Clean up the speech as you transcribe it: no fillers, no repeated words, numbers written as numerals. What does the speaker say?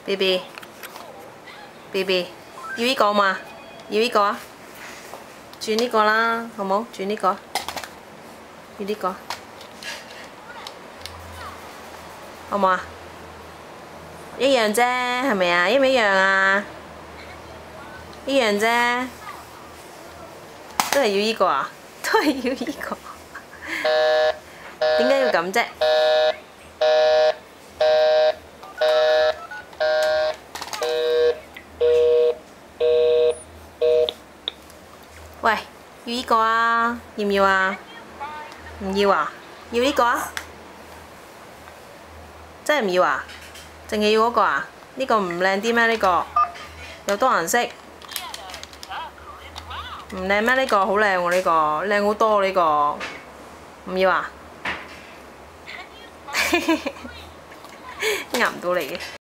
？B B B B 要呢個嘛？要呢個啊？轉呢個啦，好冇？轉呢個，要呢個，好冇啊？一樣啫，係咪啊？一唔一樣啊？一樣啫，都係要呢個啊？都係要呢個，點解要咁啫？喂，要呢個啊？要唔要啊？唔要啊？要呢個啊？真係唔要啊？淨係要嗰個啊？呢個唔靚啲咩？呢個又多顏色，唔靚咩？呢個好靚喎，呢個靚好多呢個，唔要啊？呃唔到你嘅。